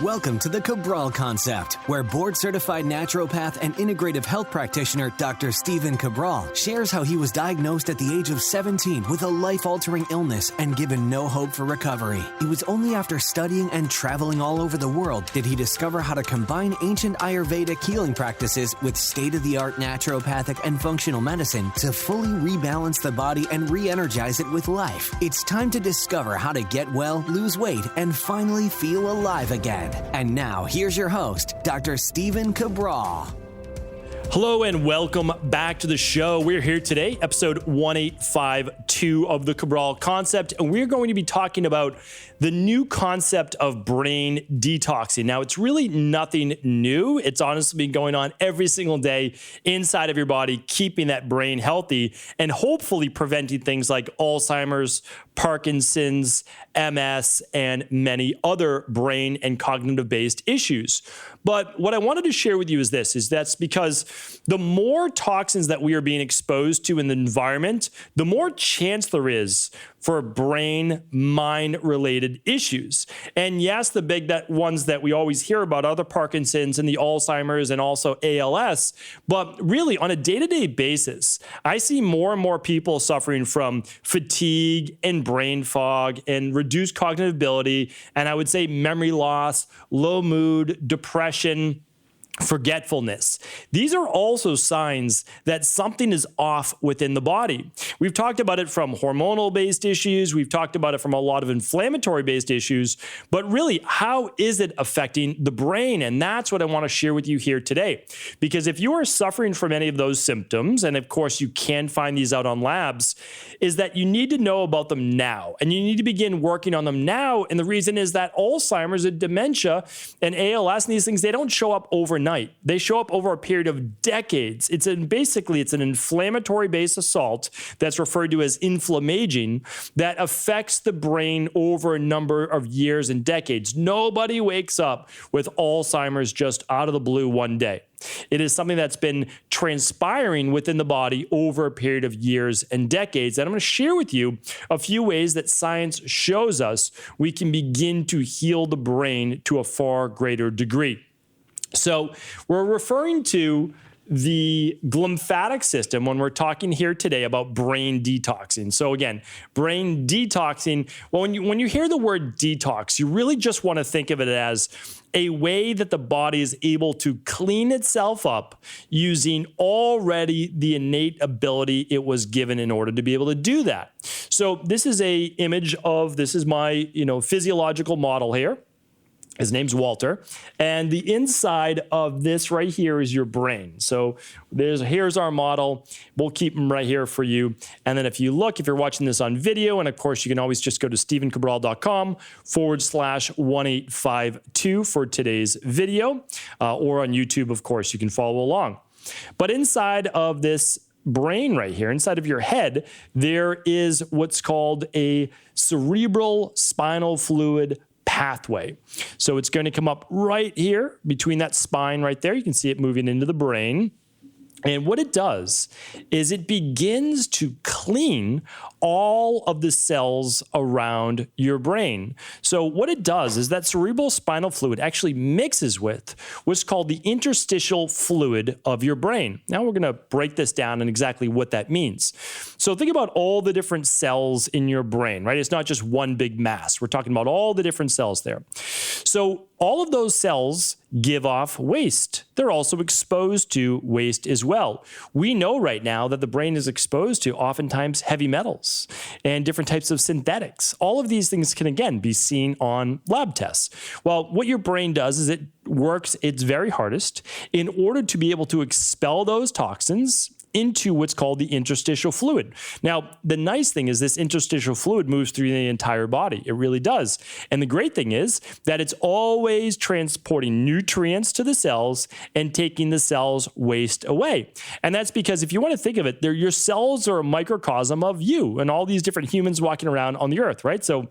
Welcome to the Cabral Concept, where board-certified naturopath and integrative health practitioner Dr. Stephen Cabral shares how he was diagnosed at the age of 17 with a life-altering illness and given no hope for recovery. It was only after studying and traveling all over the world did he discover how to combine ancient Ayurvedic healing practices with state-of-the-art naturopathic and functional medicine to fully rebalance the body and re-energize it with life. It's time to discover how to get well, lose weight, and finally feel alive again. And now, here's your host, Dr. Stephen Cabral. Hello and welcome back to the show. We're here today, episode 1852 of the Cabral Concept, and we're going to be talking about the new concept of brain detoxing. Now, it's really nothing new. It's honestly been going on every single day inside of your body, keeping that brain healthy and hopefully preventing things like Alzheimer's, Parkinson's, MS, and many other brain and cognitive-based issues. But what I wanted to share with you is that's because the more toxins that we are being exposed to in the environment, the more chance there is for brain-mind related issues. And yes, the big ones that we always hear about are the Parkinson's and the Alzheimer's and also ALS. But really, on a day-to-day basis, I see more and more people suffering from fatigue and brain fog and reduced cognitive ability, and I would say memory loss, low mood, depression, forgetfulness. These are also signs that something is off within the body. We've talked about it from hormonal-based issues. We've talked about it from a lot of inflammatory-based issues. But really, how is it affecting the brain? And that's what I want to share with you here today. Because if you are suffering from any of those symptoms, and of course you can find these out on labs, is that you need to know about them now. And you need to begin working on them now. And the reason is that Alzheimer's and dementia and ALS and these things, they don't show up overnight. They show up over a period of decades. It's an inflammatory-based assault that's referred to as inflammaging that affects the brain over a number of years and decades. Nobody wakes up with Alzheimer's just out of the blue one day. It is something that's been transpiring within the body over a period of years and decades. And I'm going to share with you a few ways that science shows us we can begin to heal the brain to a far greater degree. So we're referring to the glymphatic system when we're talking here today about brain detoxing. So again, brain detoxing, well, when you hear the word detox, you really just want to think of it as a way that the body is able to clean itself up using already the innate ability it was given in order to be able to do that. So this is this is my, physiological model here. His name's Walter, and the inside of this right here is your brain. So here's our model. We'll keep them right here for you. And then if you're watching this on video, and of course you can always just go to stephencabral.com/1852 for today's video, or on YouTube, of course, you can follow along. But inside of this brain right here, inside of your head, there is what's called a cerebral spinal fluid pathway. So it's going to come up right here between that spine right there. You can see it moving into the brain. And what it does is it begins to clean all of the cells around your brain. So what it does is that cerebral spinal fluid actually mixes with what's called the interstitial fluid of your brain. Now we're going to break this down and exactly what that means. So think about all the different cells in your brain, right? It's not just one big mass. We're talking about all the different cells there. So all of those cells give off waste. They're also exposed to waste as well. We know right now that the brain is exposed to oftentimes heavy metals and different types of synthetics. All of these things can, again, be seen on lab tests. Well, what your brain does is it works its very hardest in order to be able to expel those toxins into what's called the interstitial fluid. Now, the nice thing is this interstitial fluid moves through the entire body. It really does. And the great thing is that it's always transporting nutrients to the cells and taking the cells' waste away. And that's because if you want to think of it, your cells are a microcosm of you and all these different humans walking around on the earth, right? So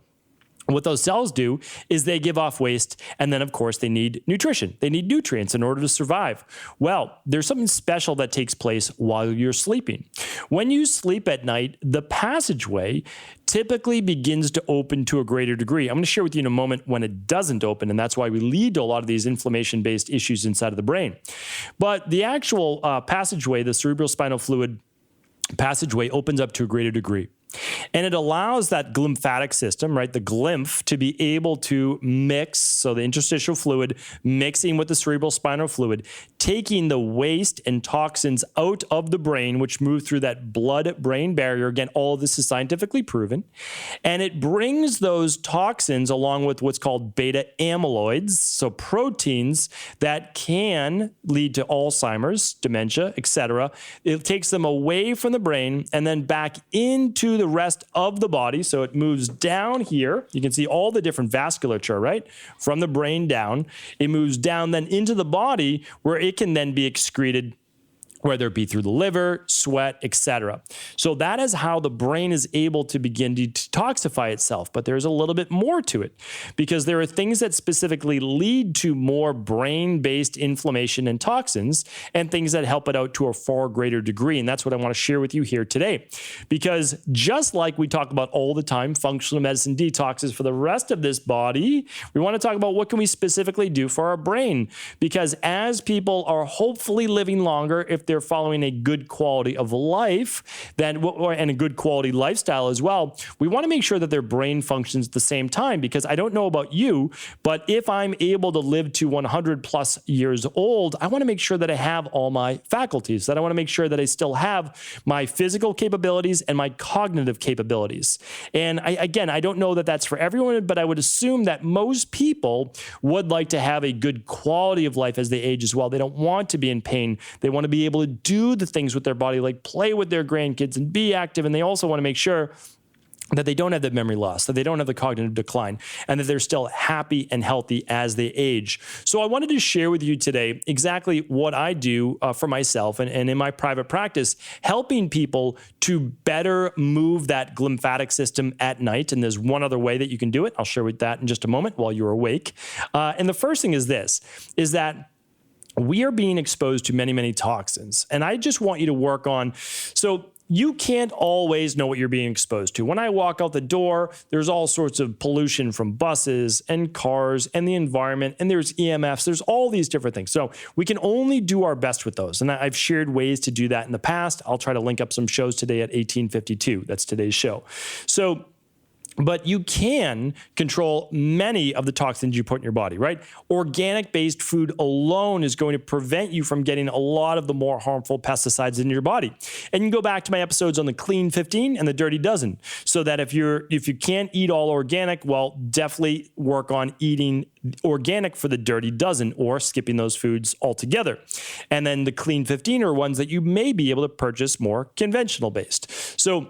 What those cells do is they give off waste, and then, of course, they need nutrition. They need nutrients in order to survive. Well, there's something special that takes place while you're sleeping. When you sleep at night, the passageway typically begins to open to a greater degree. I'm going to share with you in a moment when it doesn't open, and that's why we lead to a lot of these inflammation-based issues inside of the brain. But the actual passageway, the cerebrospinal fluid passageway, opens up to a greater degree. And it allows that glymphatic system, right, the glymph, to be able to mix, so the interstitial fluid mixing with the cerebral spinal fluid, taking the waste and toxins out of the brain, which move through that blood-brain barrier. Again, all of this is scientifically proven. And it brings those toxins along with what's called beta amyloids, so proteins that can lead to Alzheimer's, dementia, etc. It takes them away from the brain and then back into the rest of the body. So it moves down here. You can see all the different vasculature, right? From the brain down. It moves down then into the body where it can then be excreted, whether it be through the liver, sweat, etc. So that is how the brain is able to begin to detoxify itself. But there's a little bit more to it because there are things that specifically lead to more brain-based inflammation and toxins and things that help it out to a far greater degree. And that's what I want to share with you here today. Because just like we talk about all the time, functional medicine detoxes for the rest of this body, we want to talk about what can we specifically do for our brain. Because as people are hopefully living longer, if they're following a good quality of life and a good quality lifestyle as well, we want to make sure that their brain functions at the same time. Because I don't know about you, but if I'm able to live to 100 plus years old, I want to make sure that I have all my faculties, that I want to make sure that I still have my physical capabilities and my cognitive capabilities. And I don't know that that's for everyone, but I would assume that most people would like to have a good quality of life as they age as well. They don't want to be in pain. They want to be able to do the things with their body, like play with their grandkids and be active. And they also want to make sure that they don't have the memory loss, that they don't have the cognitive decline, and that they're still happy and healthy as they age. So I wanted to share with you today exactly what I do for myself and in my private practice, helping people to better move that glymphatic system at night. And there's one other way that you can do it. I'll share with that in just a moment while you're awake. And the first thing is this, is that we are being exposed to many, many toxins. And I just want you to work on, so you can't always know what you're being exposed to. When I walk out the door, there's all sorts of pollution from buses and cars and the environment, and there's EMFs, there's all these different things. So we can only do our best with those. And I've shared ways to do that in the past. I'll try to link up some shows today at 1852. That's today's show. But you can control many of the toxins you put in your body, right? Organic-based food alone is going to prevent you from getting a lot of the more harmful pesticides in your body. And you can go back to my episodes on the Clean 15 and the Dirty Dozen, so that if you can't eat all organic, well, definitely work on eating organic for the Dirty Dozen or skipping those foods altogether. And then the Clean 15 are ones that you may be able to purchase more conventional based. So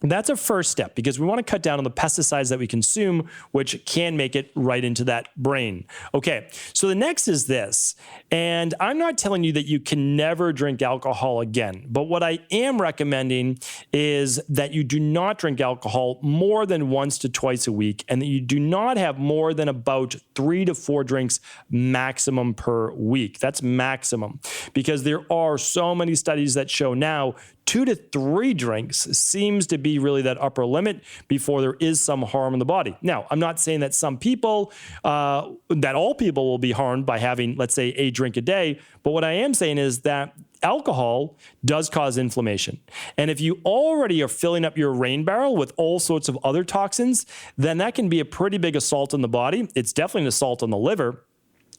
that's a first step because we want to cut down on the pesticides that we consume, which can make it right into that brain. Okay, so the next is this, and I'm not telling you that you can never drink alcohol again, but what I am recommending is that you do not drink alcohol more than once to twice a week, and that you do not have more than about 3 to 4 drinks maximum per week. That's maximum, because there are so many studies that show now 2 to 3 drinks seems to be really that upper limit before there is some harm in the body. Now, I'm not saying that some people, that all people will be harmed by having, let's say, a drink a day. But what I am saying is that alcohol does cause inflammation. And if you already are filling up your rain barrel with all sorts of other toxins, then that can be a pretty big assault on the body. It's definitely an assault on the liver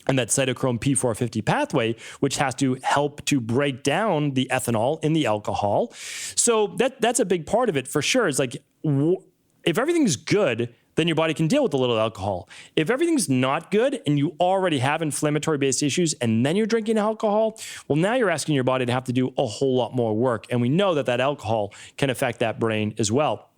and that cytochrome P450 pathway, which has to help to break down the ethanol in the alcohol. So that's a big part of it for sure. It's like, if everything's good, then your body can deal with a little alcohol. If everything's not good and you already have inflammatory-based issues and then you're drinking alcohol, well, now you're asking your body to have to do a whole lot more work. And we know that alcohol can affect that brain as well.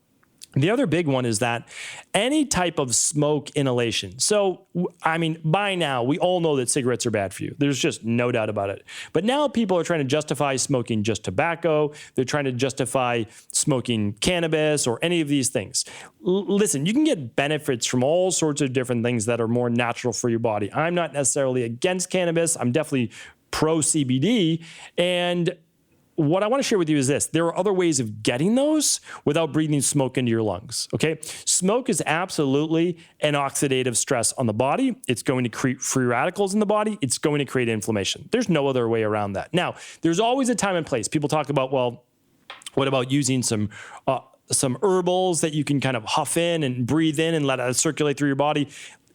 The other big one is that any type of smoke inhalation. So, I mean, by now, we all know that cigarettes are bad for you. There's just no doubt about it. But now people are trying to justify smoking just tobacco. They're trying to justify smoking cannabis or any of these things. Listen, you can get benefits from all sorts of different things that are more natural for your body. I'm not necessarily against cannabis. I'm definitely pro CBD. And what I want to share with you is this. There are other ways of getting those without breathing smoke into your lungs, okay? Smoke is absolutely an oxidative stress on the body. It's going to create free radicals in the body. It's going to create inflammation. There's no other way around that. Now, there's always a time and place. People talk about, well, what about using some herbals that you can kind of huff in and breathe in and let it circulate through your body?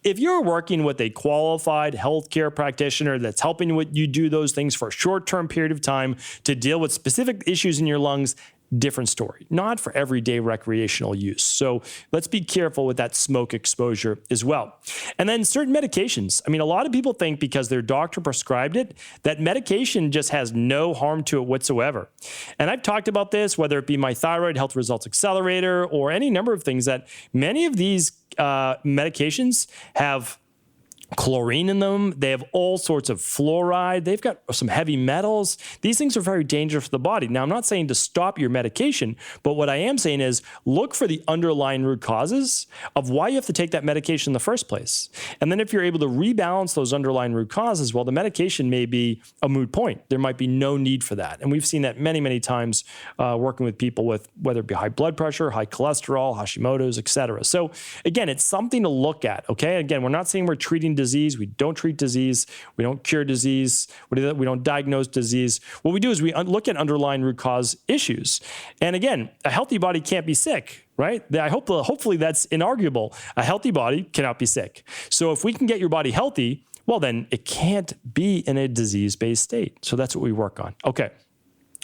If you're working with a qualified healthcare practitioner that's helping you do those things for a short-term period of time to deal with specific issues in your lungs, different story. Not for everyday recreational use. So let's be careful with that smoke exposure as well. And then certain medications. I mean, a lot of people think because their doctor prescribed it, that medication just has no harm to it whatsoever. And I've talked about this, whether it be my Thyroid Health Results Accelerator or any number of things, that many of these medications have chlorine in them. They have all sorts of fluoride. They've got some heavy metals. These things are very dangerous for the body. Now, I'm not saying to stop your medication, but what I am saying is look for the underlying root causes of why you have to take that medication in the first place. And then if you're able to rebalance those underlying root causes, well, the medication may be a moot point. There might be no need for that. And we've seen that many, many times working with people with whether it be high blood pressure, high cholesterol, Hashimoto's, et cetera. So again, it's something to look at, okay? Again, we're not saying we're treating disease. We don't treat disease. We don't cure disease. We don't diagnose disease. What we do is we look at underlying root cause issues. And again, a healthy body can't be sick, right? Hopefully that's inarguable. A healthy body cannot be sick. So if we can get your body healthy, well, then it can't be in a disease-based state. So that's what we work on. Okay.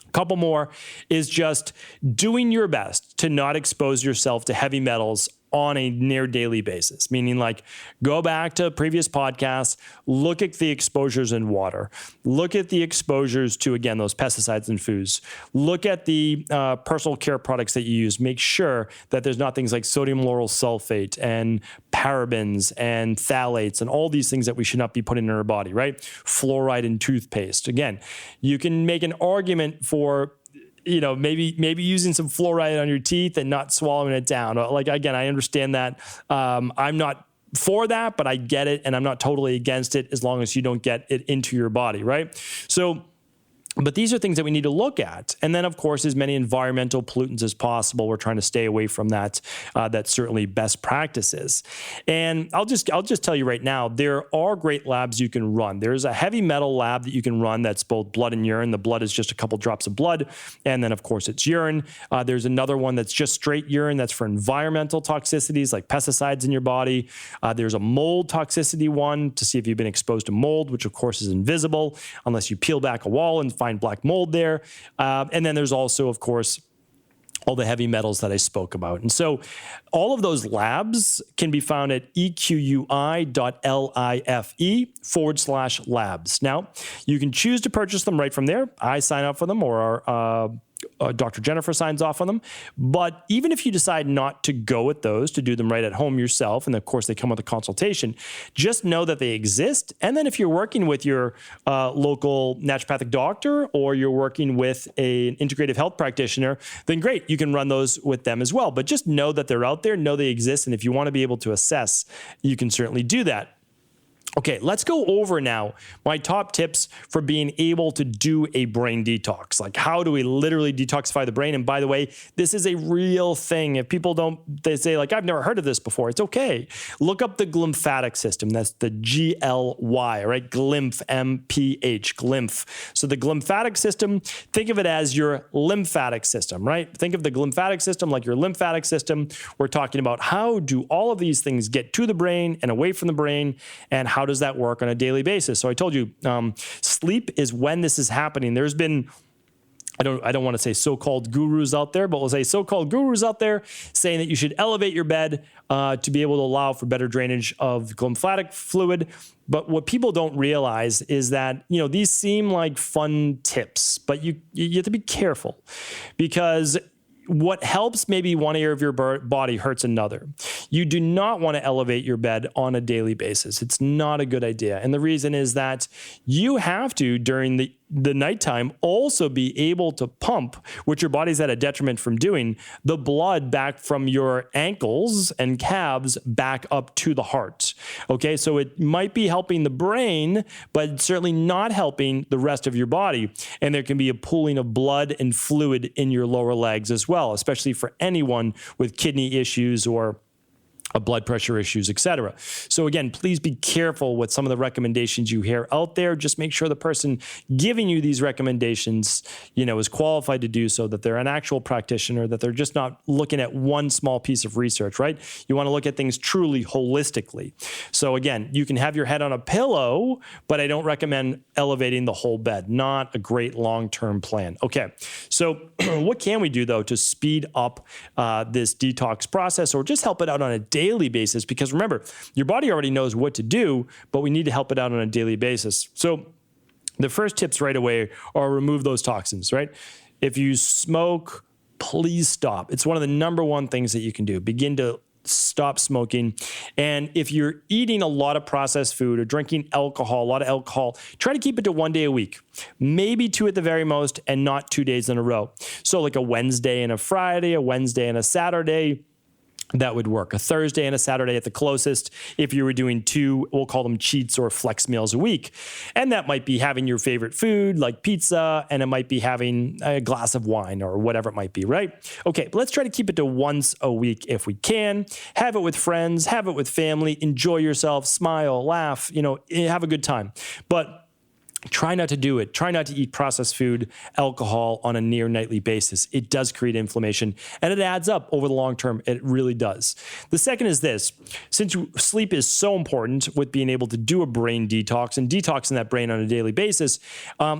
A couple more is just doing your best to not expose yourself to heavy metals on a near daily basis, meaning like go back to previous podcasts, look at the exposures in water, look at the exposures to, again, those pesticides in foods, look at the personal care products that you use, make sure that there's not things like sodium lauryl sulfate and parabens and phthalates and all these things that we should not be putting in our body, right? Fluoride in toothpaste. Again, you can make an argument for maybe using some fluoride on your teeth and not swallowing it down. Like, again, I understand that. I'm not for that, but I get it. And I'm not totally against it as long as you don't get it into your body, right? So, but these are things that we need to look at. And then, of course, as many environmental pollutants as possible. We're trying to stay away from that. That's certainly best practices. And I'll just tell you right now, there are great labs you can run. There's a heavy metal lab that you can run that's both blood and urine. The blood is just a couple drops of blood. And then, of course, it's urine. There's another one that's just straight urine. That's for environmental toxicities like pesticides in your body. There's a mold toxicity one to see if you've been exposed to mold, which, of course, is invisible unless you peel back a wall and find black mold there. And then there's also, of course, all the heavy metals that I spoke about. And so all of those labs can be found at equi.life/labs. Now, you can choose to purchase them right from there. I sign up for them, or our Dr. Jennifer signs off on them. But even if you decide not to go with those, to do them right at home yourself, and of course they come with a consultation, just know that they exist. And then if you're working with your local naturopathic doctor, or you're working with an integrative health practitioner, then great, you can run those with them as well. But just know that they're out there, know they exist. And if you want to be able to assess, you can certainly do that. Okay, let's go over now my top tips for being able to do a brain detox. Like, how do we literally detoxify the brain? And by the way, this is a real thing. If people they say like, I've never heard of this before. It's okay. Look up the glymphatic system. That's the GLY, right? Glymph, MPH, glymph. So the glymphatic system, think of it as your lymphatic system, right? Think of the glymphatic system like your lymphatic system. We're talking about how do all of these things get to the brain and away from the brain, and how does that work on a daily basis? So I told you, sleep is when this is happening. There's been, I don't want to say so-called gurus out there, but we'll say so-called gurus out there saying that you should elevate your bed to be able to allow for better drainage of glymphatic fluid. But what people don't realize is that, these seem like fun tips, but you have to be careful, because what helps maybe one area of your body hurts another. You do not want to elevate your bed on a daily basis. It's not a good idea. And the reason is that you have to, during the nighttime, also be able to pump, which your body's at a detriment from doing, the blood back from your ankles and calves back up to the heart. Okay, so it might be helping the brain, but certainly not helping the rest of your body. And there can be a pooling of blood and fluid in your lower legs as well, especially for anyone with kidney issues or blood pressure issues, etc. So again, please be careful with some of the recommendations you hear out there. Just make sure the person giving you these recommendations, is qualified to do so, that they're an actual practitioner, that they're just not looking at one small piece of research, right? You want to look at things truly holistically. So again, you can have your head on a pillow, but I don't recommend elevating the whole bed. Not a great long-term plan. Okay, so what can we do though to speed up this detox process, or just help it out on a daily basis? Because remember, your body already knows what to do, but we need to help it out on a daily basis. So the first tips right away are remove those toxins, right? If you smoke, please stop. It's one of the number one things that you can do. Begin to stop smoking. And if you're eating a lot of processed food or drinking alcohol, a lot of alcohol, try to keep it to 1 day a week, maybe 2 at the very most, and not 2 days in a row. So like a Wednesday and a Friday, a Wednesday and a Saturday, that would work. A Thursday and a Saturday at the closest, if you were doing 2, we'll call them cheats or flex meals a week. And that might be having your favorite food like pizza, and it might be having a glass of wine or whatever it might be, right? Okay, but let's try to keep it to once a week if we can. Have it with friends, have it with family, enjoy yourself, smile, laugh, have a good time. But try not to do it. Try not to eat processed food, alcohol on a near nightly basis. It does create inflammation, and it adds up over the long term. It really does. The second is this. Since sleep is so important with being able to do a brain detox and detoxing that brain on a daily basis,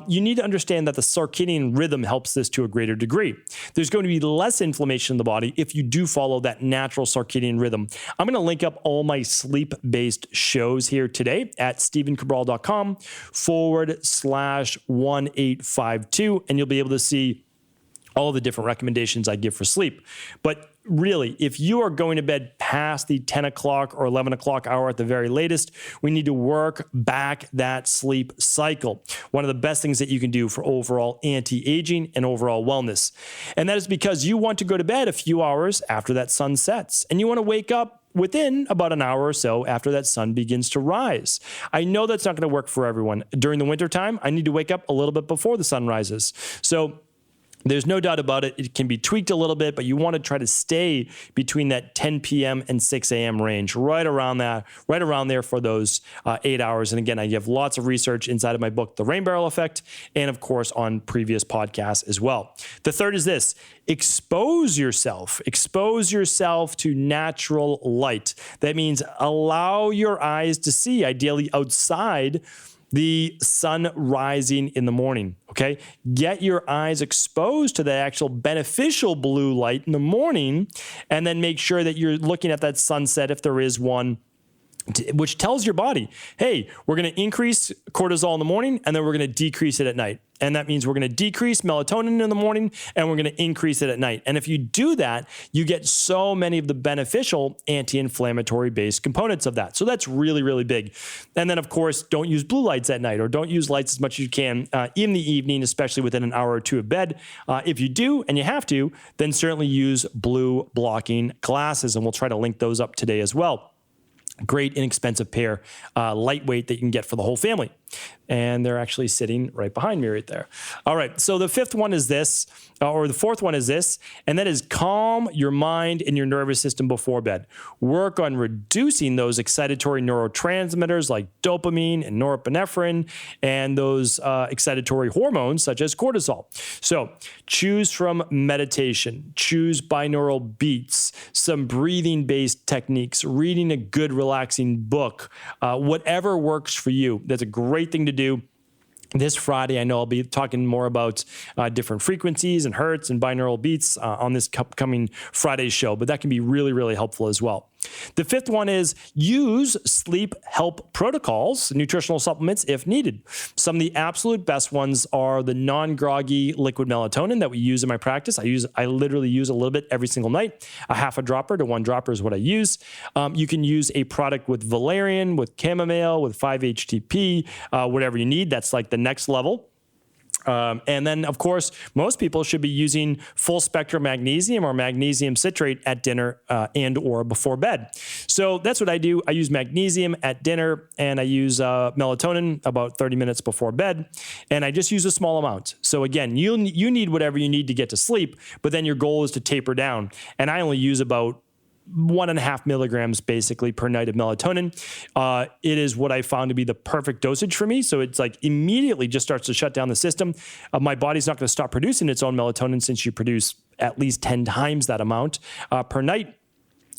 you need to understand that the circadian rhythm helps this to a greater degree. There's going to be less inflammation in the body if you do follow that natural circadian rhythm. I'm going to link up all my sleep-based shows here today at stephencabral.com/1852, and you'll be able to see all the different recommendations I give for sleep. But really, if you are going to bed past the 10 o'clock or 11 o'clock hour at the very latest, we need to work back that sleep cycle. One of the best things that you can do for overall anti-aging and overall wellness. And that is because you want to go to bed a few hours after that sun sets, and you want to wake up within about an hour or so after that sun begins to rise. I know that's not going to work for everyone. During the wintertime, I need to wake up a little bit before the sun rises. So there's no doubt about it. It can be tweaked a little bit, but you want to try to stay between that 10 p.m. and 6 a.m. range, right around there for those 8 hours. And again, I give lots of research inside of my book, The Rain Barrel Effect, and of course on previous podcasts as well. The third is this: expose yourself to natural light. That means allow your eyes to see, ideally outside, the sun rising in the morning, okay? Get your eyes exposed to the actual beneficial blue light in the morning, and then make sure that you're looking at that sunset if there is one, which tells your body, hey, we're going to increase cortisol in the morning, and then we're going to decrease it at night. And that means we're going to decrease melatonin in the morning, and we're going to increase it at night. And if you do that, you get so many of the beneficial anti-inflammatory based components of that. So that's really, really big. And then, of course, don't use blue lights at night, or don't use lights as much as you can in the evening, especially within an hour or two of bed. If you do, and you have to, then certainly use blue blocking glasses. And we'll try to link those up today as well. Great, inexpensive pair, lightweight that you can get for the whole family. And they're actually sitting right behind me right there. All right, so the fourth one is this, and that is calm your mind and your nervous system before bed. Work on reducing those excitatory neurotransmitters like dopamine and norepinephrine, and those excitatory hormones such as cortisol. So choose from meditation, choose binaural beats, some breathing-based techniques, reading a good relaxing book, whatever works for you. That's a great thing to do. This Friday, I know I'll be talking more about different frequencies and hertz and binaural beats on this upcoming Friday show, but that can be really, really helpful as well. The fifth one is use sleep help protocols, nutritional supplements if needed. Some of the absolute best ones are the non-groggy liquid melatonin that we use in my practice. I literally use a little bit every single night. A half a dropper to 1 dropper is what I use. You can use a product with valerian, with chamomile, with 5-HTP, whatever you need. That's like the next level. And then, of course, most people should be using full spectrum magnesium or magnesium citrate at dinner and or before bed. So that's what I do. I use magnesium at dinner, and I use melatonin about 30 minutes before bed, and I just use a small amount. So again, you need whatever you need to get to sleep, but then your goal is to taper down. And I only use about 1.5 milligrams basically per night of melatonin. It is what I found to be the perfect dosage for me. So it's like immediately just starts to shut down the system. My body's not going to stop producing its own melatonin since you produce at least 10 times that amount per night.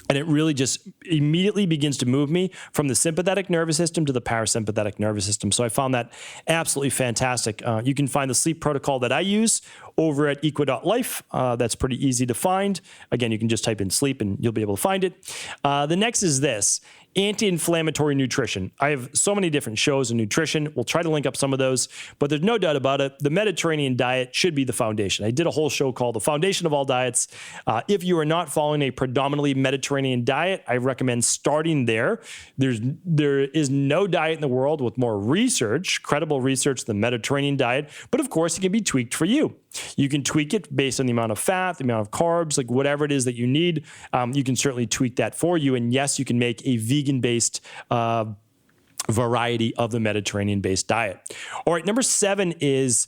And it really just immediately begins to move me from the sympathetic nervous system to the parasympathetic nervous system. So I found that absolutely fantastic. You can find the sleep protocol that I use over at equa.life. That's pretty easy to find. Again, you can just type in sleep and you'll be able to find it. The next is this. Anti-inflammatory nutrition. I have so many different shows on nutrition. We'll try to link up some of those, but there's no doubt about it. The Mediterranean diet should be the foundation. I did a whole show called The Foundation of All Diets. If you are not following a predominantly Mediterranean diet, I recommend starting there. There is no diet in the world with more research, credible research than the Mediterranean diet, but of course it can be tweaked for you. You can tweak it based on the amount of fat, the amount of carbs, like whatever it is that you need. You can certainly tweak that for you. And yes, you can make a vegan-based variety of the Mediterranean-based diet. All right, number 7 is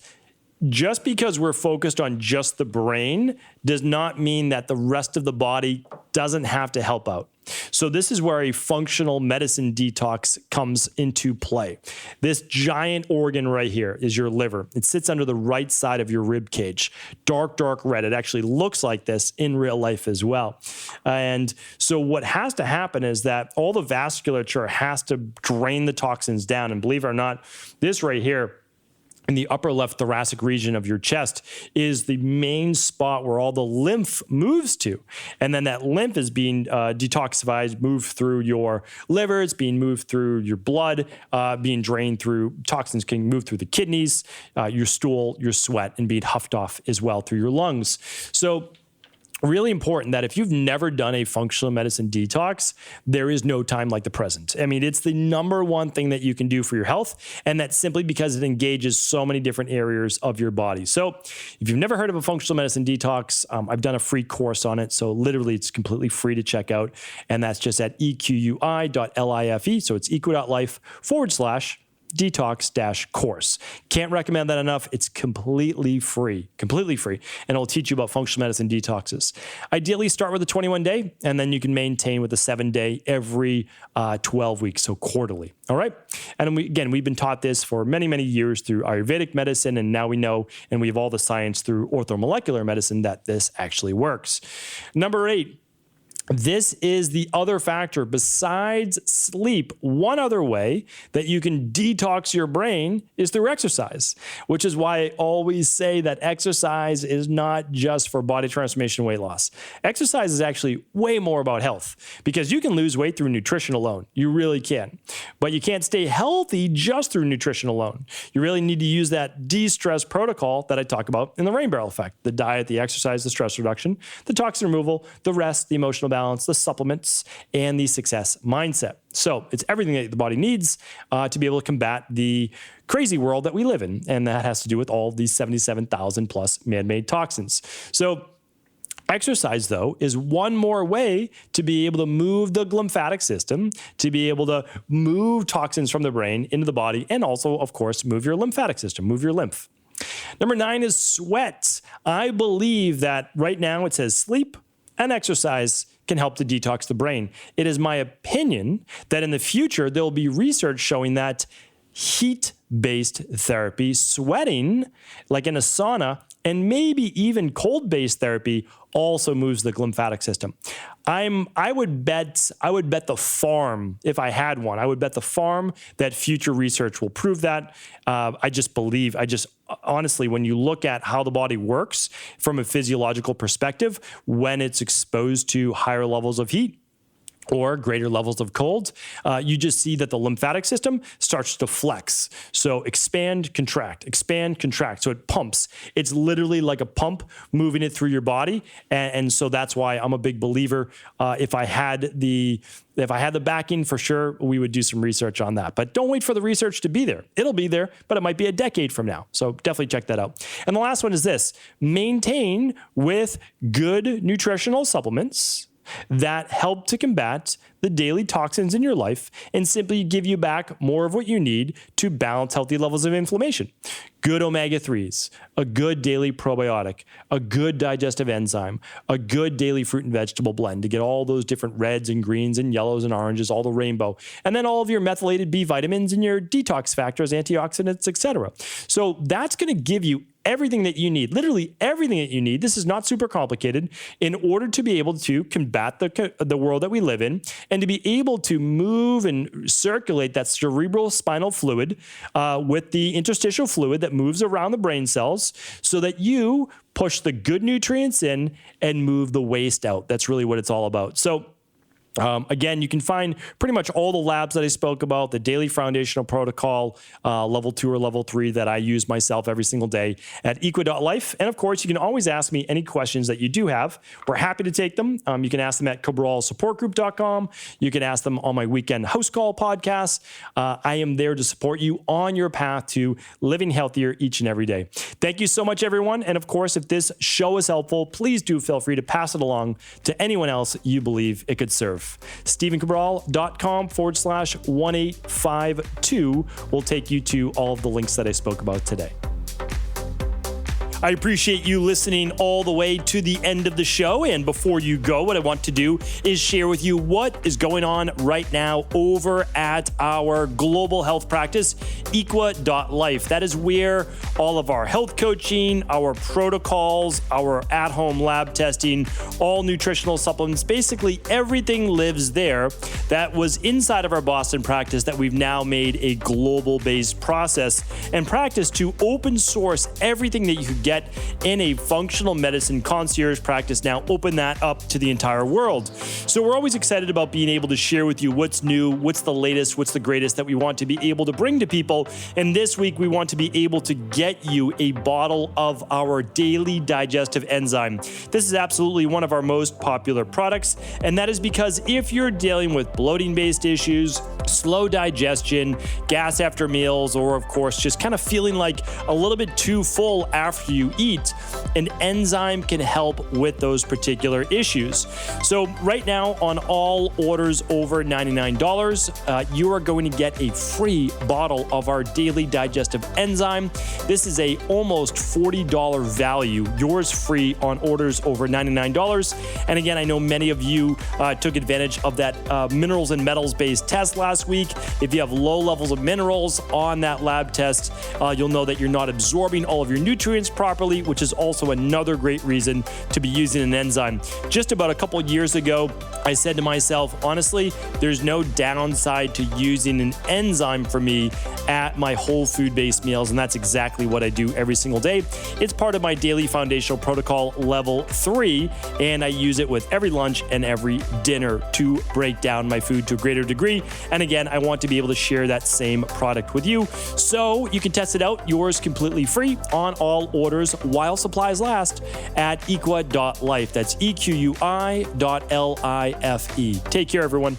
just because we're focused on just the brain does not mean that the rest of the body doesn't have to help out. So this is where a functional medicine detox comes into play. This giant organ right here is your liver. It sits under the right side of your rib cage. Dark, dark red. It actually looks like this in real life as well. And so what has to happen is that all the vasculature has to drain the toxins down. And believe it or not, this right here, in the upper left thoracic region of your chest is the main spot where all the lymph moves to. And then that lymph is being detoxified, moved through your liver, it's being moved through your blood, being drained through, toxins can move through the kidneys, your stool, your sweat, and being huffed off as well through your lungs. So really important that if you've never done a functional medicine detox, there is no time like the present. I mean, it's the number one thing that you can do for your health, and that's simply because it engages so many different areas of your body. So if you've never heard of a functional medicine detox, I've done a free course on it. So literally it's completely free to check out. And that's just at equi.life. So it's equi.life/detox-course. Can't recommend that enough. It's completely free, and it'll teach you about functional medicine detoxes. Ideally, start with a 21-day, and then you can maintain with a 7-day every 12 weeks, so quarterly. All right. And we've been taught this for many, many years through Ayurvedic medicine, and now we know, and we have all the science through orthomolecular medicine that this actually works. Number 8. This is the other factor besides sleep. One other way that you can detox your brain is through exercise, which is why I always say that exercise is not just for body transformation, weight loss. Exercise is actually way more about health because you can lose weight through nutrition alone. You really can. But you can't stay healthy just through nutrition alone. You really need to use that de-stress protocol that I talk about in the rain barrel effect: the diet, the exercise, the stress reduction, the toxin removal, the rest, the emotional balance, the supplements, and the success mindset. So it's everything that the body needs to be able to combat the crazy world that we live in. And that has to do with all of these 77,000 plus man-made toxins. So exercise, though, is one more way to be able to move the lymphatic system, to be able to move toxins from the brain into the body, and also, of course, move your lymphatic system, move your lymph. Number 9 is sweat. I believe that right now it says sleep and exercise can help to detox the brain. It is my opinion that in the future, there will be research showing that heat-based therapy, sweating, like in a sauna, and maybe even cold-based therapy also moves the lymphatic system. I would bet the farm, if I had one, I would bet the farm that future research will prove that. Honestly, when you look at how the body works from a physiological perspective, when it's exposed to higher levels of heat, or greater levels of cold, you just see that the lymphatic system starts to flex. So expand, contract, expand, contract. So it pumps. It's literally like a pump moving it through your body. And so that's why I'm a big believer. If I had the backing, for sure, we would do some research on that. But don't wait for the research to be there. It'll be there, but it might be a decade from now. So definitely check that out. And the last one is this: maintain with good nutritional supplements that help to combat the daily toxins in your life and simply give you back more of what you need to balance healthy levels of inflammation. Good omega-3s, a good daily probiotic, a good digestive enzyme, a good daily fruit and vegetable blend to get all those different reds and greens and yellows and oranges, all the rainbow, and then all of your methylated B vitamins and your detox factors, antioxidants, etc. So that's going to give you everything that you need, literally everything that you need. This is not super complicated in order to be able to combat the world that we live in and to be able to move and circulate that cerebral spinal fluid with the interstitial fluid that moves around the brain cells so that you push the good nutrients in and move the waste out. That's really what it's all about. So again, you can find pretty much all the labs that I spoke about, the daily foundational protocol, level 2 or level 3 that I use myself every single day at equa.life. And of course, you can always ask me any questions that you do have. We're happy to take them. You can ask them at cabralsupportgroup.com. You can ask them on my weekend house call podcast. I am there to support you on your path to living healthier each and every day. Thank you so much, everyone. And of course, if this show is helpful, please do feel free to pass it along to anyone else you believe it could serve. StephenCabral.com/1852 will take you to all of the links that I spoke about today. I appreciate you listening all the way to the end of the show. And before you go, what I want to do is share with you what is going on right now over at our global health practice, equa.life. That is where all of our health coaching, our protocols, our at-home lab testing, all nutritional supplements, basically everything lives there that was inside of our Boston practice that we've now made a global-based process and practice to open source everything that you could get in a functional medicine concierge practice. Now open that up to the entire world. So we're always excited about being able to share with you what's new, what's the latest, what's the greatest that we want to be able to bring to people. And this week we want to be able to get you a bottle of our daily digestive enzyme. This is absolutely one of our most popular products. And that is because if you're dealing with bloating-based issues, slow digestion, gas after meals, or of course, just kind of feeling like a little bit too full after you eat, an enzyme can help with those particular issues. So right now on all orders over $99, you are going to get a free bottle of our daily digestive enzyme. This is a almost $40 value, yours free on orders over $99. And again, I know many of you took advantage of that minerals and metals based test last week. If you have low levels of minerals on that lab test, you'll know that you're not absorbing all of your nutrients properly, which is also another great reason to be using an enzyme. Just about a couple years ago, I said to myself, honestly, there's no downside to using an enzyme for me at my whole food-based meals, and that's exactly what I do every single day. It's part of my daily foundational protocol level 3, and I use it with every lunch and every dinner to break down my food to a greater degree. And again, I want to be able to share that same product with you. So you can test it out, yours completely free on all orders while supplies last at equa.life. That's EQUI.LIFE. Take care, everyone.